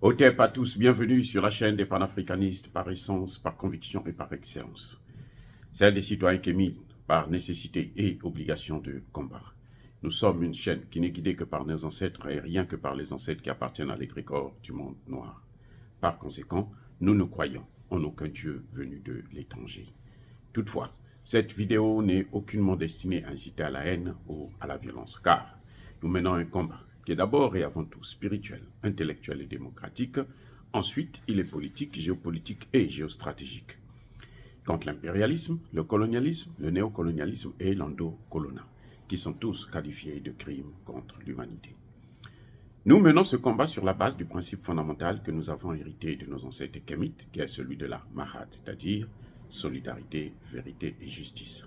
Otep à tous, bienvenue sur la chaîne des panafricanistes par essence, par conviction et par excellence. Celle des citoyens qui est mise par nécessité et obligation de combat. Nous sommes une chaîne qui n'est guidée que par nos ancêtres et rien que par les ancêtres qui appartiennent à l'égrégore du monde noir. Par conséquent, nous ne croyons en aucun Dieu venu de l'étranger. Toutefois, cette vidéo n'est aucunement destinée à inciter à la haine ou à la violence, car nous menons un combat qui est d'abord et avant tout spirituel, intellectuel et démocratique. Ensuite, il est politique, géopolitique et géostratégique. Contre l'impérialisme, le colonialisme, le néocolonialisme et l'endocolonat, qui sont tous qualifiés de crimes contre l'humanité. Nous menons ce combat sur la base du principe fondamental que nous avons hérité de nos ancêtres kémites, qui est celui de la Mahat, c'est-à-dire solidarité, vérité et justice.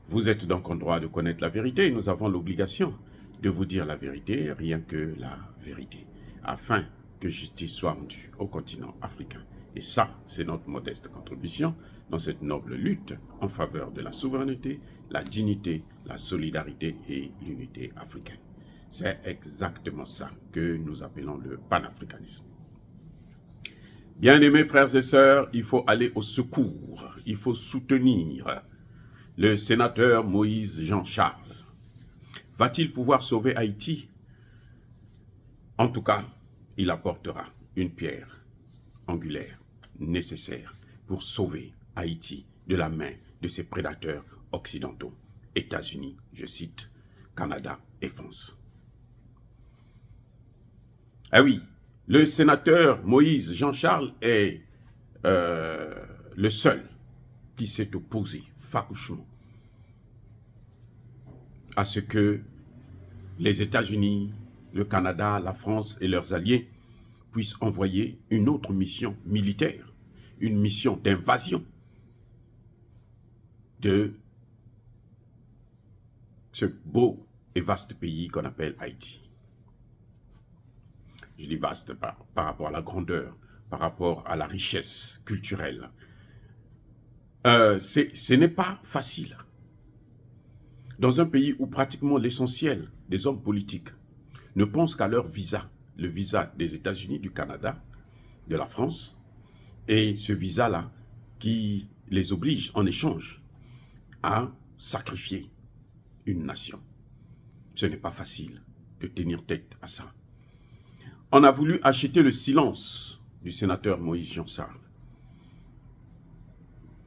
Vous êtes donc en droit de connaître la vérité et nous avons l'obligation de vous dire la vérité, rien que la vérité, afin que justice soit rendue au continent africain. Et ça, c'est notre modeste contribution dans cette noble lutte en faveur de la souveraineté, la dignité, la solidarité et l'unité africaine. C'est exactement ça que nous appelons le panafricanisme. Bien-aimés frères et sœurs, il faut aller au secours, il faut soutenir le sénateur Moïse Jean-Charles. Va-t-il pouvoir sauver Haïti? En tout cas, il apportera une pierre angulaire nécessaire pour sauver Haïti de la main de ses prédateurs occidentaux, États-Unis, je cite, Canada et France. Ah oui, le sénateur Moïse Jean-Charles est le seul qui s'est opposé farouchement à ce que les États-Unis, le Canada, la France et leurs alliés puissent envoyer une autre mission militaire, une mission d'invasion de ce beau et vaste pays qu'on appelle Haïti. Je dis vaste par rapport à la grandeur, par rapport à la richesse culturelle. Ce n'est pas facile. Dans un pays où pratiquement l'essentiel des hommes politiques ne pensent qu'à leur visa, le visa des États-Unis, du Canada, de la France, et ce visa-là qui les oblige en échange à sacrifier une nation. Ce n'est pas facile de tenir tête à ça. On a voulu acheter le silence du sénateur Moïse Jean-Charles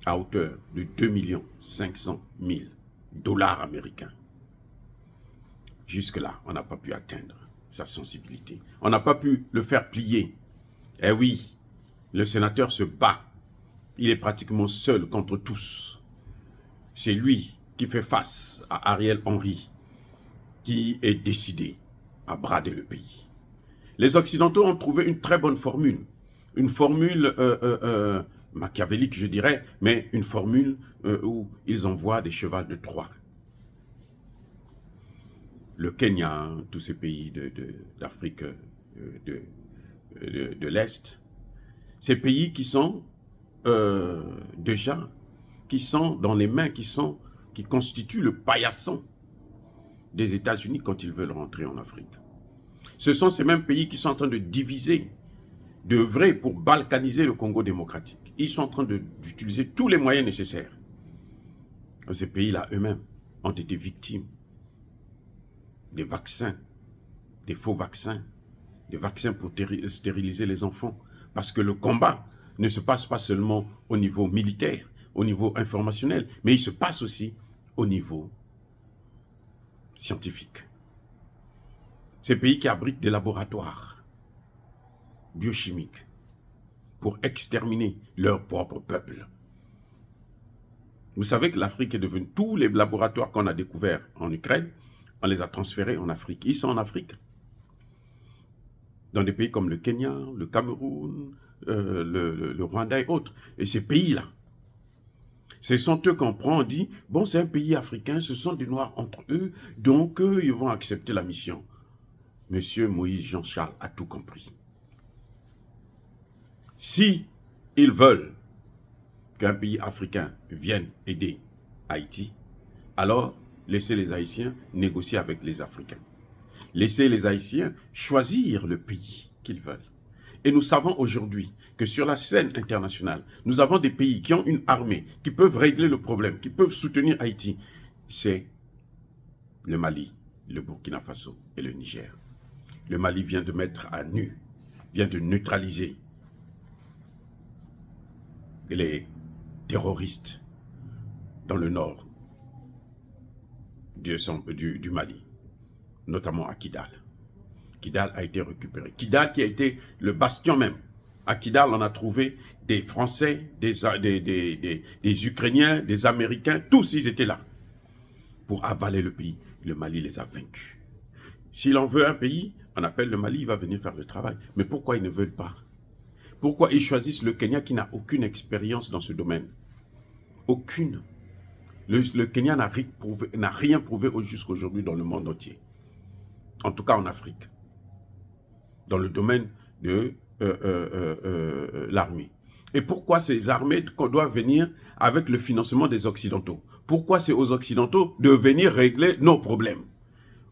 à hauteur de 2 500 000 dollars américains. Jusque-là, on n'a pas pu atteindre sa sensibilité. On n'a pas pu le faire plier. Eh oui, le sénateur se bat. Il est pratiquement seul contre tous. C'est lui qui fait face à Ariel Henry, qui est décidé à brader le pays. Les Occidentaux ont trouvé une très bonne formule. Une formule machiavélique, je dirais, mais une formule où ils envoient des chevals de Troie. Le Kenya, tous ces pays d'Afrique de l'Est, ces pays qui sont déjà, qui sont dans les mains, qui constituent le paillasson des États-Unis quand ils veulent rentrer en Afrique. Ce sont ces mêmes pays qui sont en train de diviser, d'œuvrer pour balkaniser le Congo démocratique. Ils sont en train d'utiliser tous les moyens nécessaires. Ces pays-là eux-mêmes ont été victimes des vaccins, des faux vaccins, des vaccins pour stériliser les enfants. Parce que le combat ne se passe pas seulement au niveau militaire, au niveau informationnel, mais il se passe aussi au niveau scientifique. Ces pays qui abritent des laboratoires biochimiques pour exterminer leur propre peuple. Vous savez que l'Afrique est devenue... Tous les laboratoires qu'on a découverts en Ukraine, on les a transférés en Afrique. Ils sont en Afrique. Dans des pays comme le Kenya, le Cameroun, le Rwanda et autres. Et ces pays-là, ce sont eux qu'on prend, on dit, bon, c'est un pays africain, ce sont des Noirs entre eux, donc ils vont accepter la mission. Monsieur Moïse Jean-Charles a tout compris. Si ils veulent qu'un pays africain vienne aider Haïti, alors laissez les Haïtiens négocier avec les Africains. Laissez les Haïtiens choisir le pays qu'ils veulent. Et nous savons aujourd'hui que sur la scène internationale, nous avons des pays qui ont une armée, qui peuvent régler le problème, qui peuvent soutenir Haïti. C'est le Mali, le Burkina Faso et le Niger. Le Mali vient de mettre à nu, vient de neutraliser les terroristes dans le nord du Mali, notamment à Kidal. Kidal a été récupéré. Kidal qui a été le bastion même. À Kidal, on a trouvé des Français, des Ukrainiens, des Américains, tous ils étaient là pour avaler le pays. Le Mali les a vaincus. S'il en veut un pays, on appelle le Mali, il va venir faire le travail. Mais pourquoi ils ne veulent pas? Pourquoi ils choisissent le Kenya qui n'a aucune expérience dans ce domaine? Aucune. Le Kenya n'a rien prouvé jusqu'à aujourd'hui dans le monde entier. En tout cas en Afrique. Dans le domaine de l'armée. Et pourquoi ces armées doivent venir avec le financement des Occidentaux? Pourquoi c'est aux Occidentaux de venir régler nos problèmes?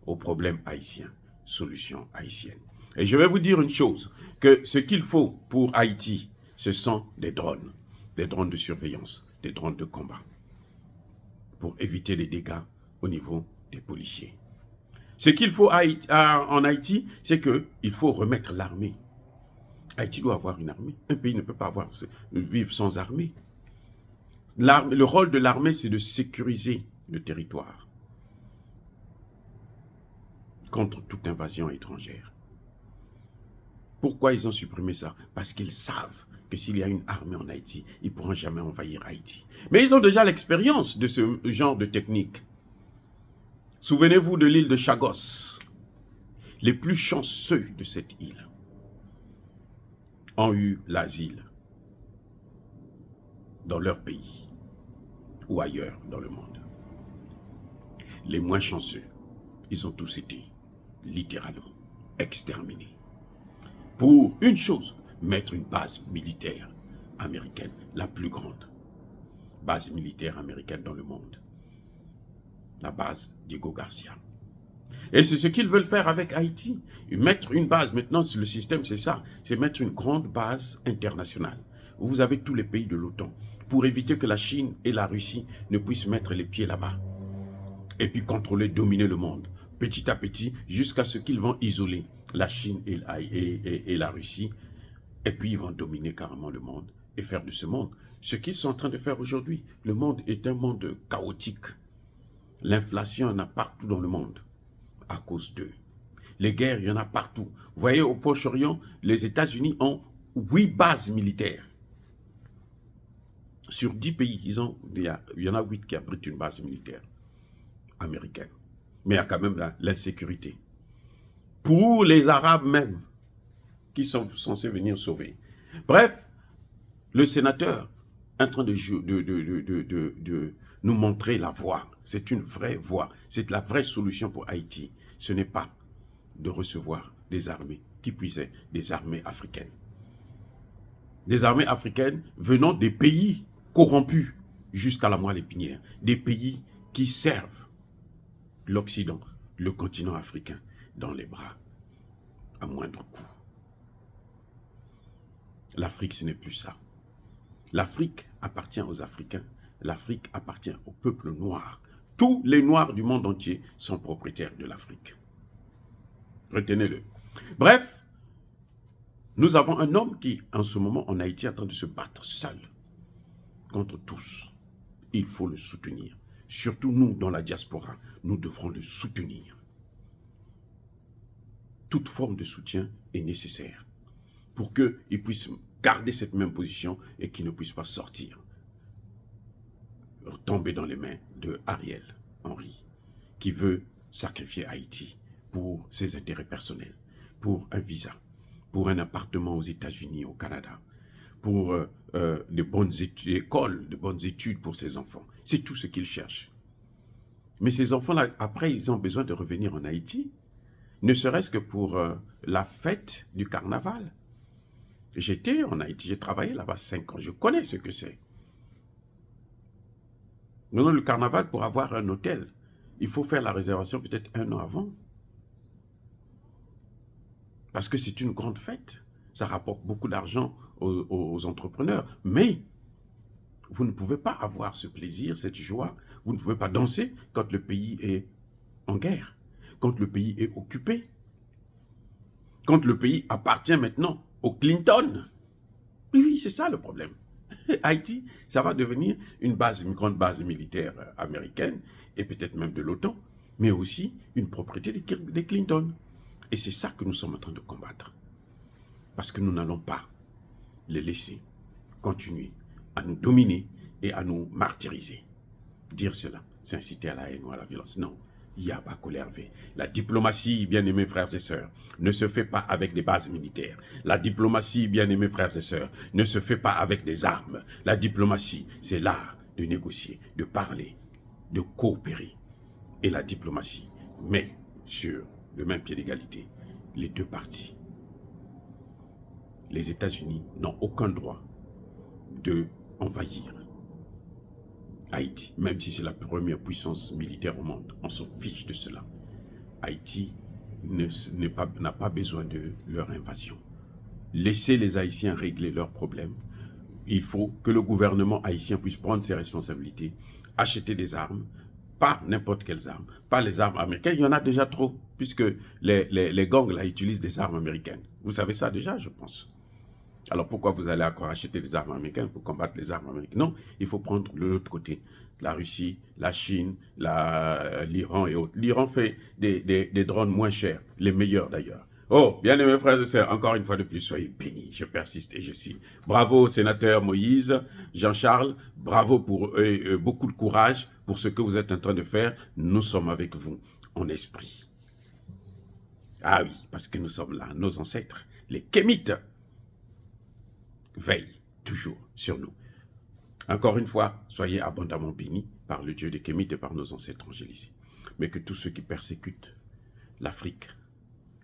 Aux problèmes haïtiens, solution haïtienne. Et je vais vous dire une chose, que ce qu'il faut pour Haïti, ce sont des drones de surveillance, des drones de combat, pour éviter les dégâts au niveau des policiers. Ce qu'il faut en Haïti, c'est qu'il faut remettre l'armée. Haïti doit avoir une armée. Un pays ne peut pas vivre sans armée. Le rôle de l'armée, c'est de sécuriser le territoire contre toute invasion étrangère. Pourquoi ils ont supprimé ça? Parce qu'ils savent que s'il y a une armée en Haïti, ils ne pourront jamais envahir Haïti. Mais ils ont déjà l'expérience de ce genre de technique. Souvenez-vous de l'île de Chagos. Les plus chanceux de cette île ont eu l'asile dans leur pays ou ailleurs dans le monde. Les moins chanceux, ils ont tous été littéralement exterminés. Pour une chose, mettre une base militaire américaine, la plus grande base militaire américaine dans le monde. La base Diego Garcia. Et c'est ce qu'ils veulent faire avec Haïti. Mettre une base, maintenant le système c'est ça, c'est mettre une grande base internationale, où vous avez tous les pays de l'OTAN, pour éviter que la Chine et la Russie ne puissent mettre les pieds là-bas. Et puis contrôler, dominer le monde, petit à petit, jusqu'à ce qu'ils vont isoler la Chine et la Russie, et puis ils vont dominer carrément le monde, et faire de ce monde ce qu'ils sont en train de faire aujourd'hui. Le monde est un monde chaotique. L'inflation, il y en a partout dans le monde, à cause d'eux. Les guerres, il y en a partout. Vous voyez, au Proche-Orient, les États-Unis ont 8 bases militaires. Sur 10 pays, il y en a 8 qui abritent une base militaire américaine. Mais il y a quand même l'insécurité. Pour les Arabes même, qui sont censés venir sauver. Bref, le sénateur est en train de nous montrer la voie. C'est une vraie voie. C'est la vraie solution pour Haïti. Ce n'est pas de recevoir des armées, qui puisaient des armées africaines. Des armées africaines venant des pays corrompus jusqu'à la moelle épinière. Des pays qui servent l'Occident, le continent africain, dans les bras, à moindre coût. L'Afrique, ce n'est plus ça. L'Afrique appartient aux Africains. L'Afrique appartient au peuple noir. Tous les Noirs du monde entier sont propriétaires de l'Afrique. Retenez-le. Bref, nous avons un homme qui, en ce moment, en Haïti, est en train de se battre seul contre tous. Il faut le soutenir. Surtout nous, dans la diaspora, nous devrons le soutenir. Toute forme de soutien est nécessaire pour qu'il puisse garder cette même position et qu'il ne puisse pas sortir, tomber dans les mains de Ariel Henry, qui veut sacrifier Haïti pour ses intérêts personnels, pour un visa, pour un appartement aux États-Unis, au Canada, pour de bonnes écoles, de bonnes études pour ses enfants. C'est tout ce qu'il cherche. Mais ces enfants-là, après, ils ont besoin de revenir en Haïti, ne serait-ce que pour la fête du carnaval. J'étais en Haïti, j'ai travaillé là-bas 5 ans, je connais ce que c'est. Maintenant, le carnaval, pour avoir un hôtel, il faut faire la réservation peut-être 1 an avant. Parce que c'est une grande fête. ça rapporte beaucoup d'argent aux entrepreneurs. Mais vous ne pouvez pas avoir ce plaisir, cette joie, vous ne pouvez pas danser quand le pays est en guerre, quand le pays est occupé, quand le pays appartient maintenant aux Clinton. Oui, c'est ça le problème. Haïti, ça va devenir une grande base militaire américaine, et peut-être même de l'OTAN, mais aussi une propriété des Clinton. Et c'est ça que nous sommes en train de combattre. Parce que nous n'allons pas les laisser continuer à nous dominer et à nous martyriser. Dire cela, c'est inciter à la haine ou à la violence. Non, Yaba Kolervé. La diplomatie, bien-aimés frères et sœurs, ne se fait pas avec des bases militaires. La diplomatie, bien-aimés frères et sœurs, ne se fait pas avec des armes. La diplomatie, c'est l'art de négocier, de parler, de coopérer. Et la diplomatie met sur le même pied d'égalité les deux parties. Les États-Unis n'ont aucun droit de envahir Haïti, même si c'est la première puissance militaire au monde. On s'en fiche de cela. Haïti n'a pas besoin de leur invasion. Laissez les Haïtiens régler leurs problèmes. Il faut que le gouvernement haïtien puisse prendre ses responsabilités, acheter des armes, pas n'importe quelles armes, pas les armes américaines. Il y en a déjà trop, puisque les gangs là utilisent des armes américaines. Vous savez ça déjà, je pense. Alors pourquoi vous allez encore acheter des armes américaines pour combattre les armes américaines? Non, il faut prendre l'autre côté. La Russie, la Chine, l'Iran et autres. L'Iran fait des drones moins chers, les meilleurs d'ailleurs. Oh, bien aimés frères et sœurs, encore une fois de plus, soyez bénis, je persiste et je signe. Bravo sénateur Moïse, Jean-Charles, bravo pour beaucoup de courage pour ce que vous êtes en train de faire. Nous sommes avec vous en esprit. Ah oui, parce que nous sommes là, nos ancêtres, les Kémites, veille toujours sur nous. Encore une fois, soyez abondamment bénis par le Dieu des Kémites et par nos ancêtres angélisés. Mais que tous ceux qui persécutent l'Afrique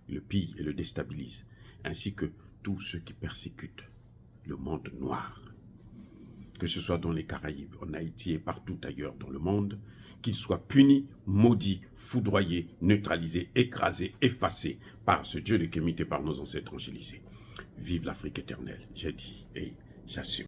le pillent et le déstabilisent, ainsi que tous ceux qui persécutent le monde noir, que ce soit dans les Caraïbes, en Haïti et partout ailleurs dans le monde, qu'ils soient punis, maudits, foudroyés, neutralisés, écrasés, effacés par ce Dieu des Kémites et par nos ancêtres angélisés. Vive l'Afrique éternelle, j'ai dit et j'assume.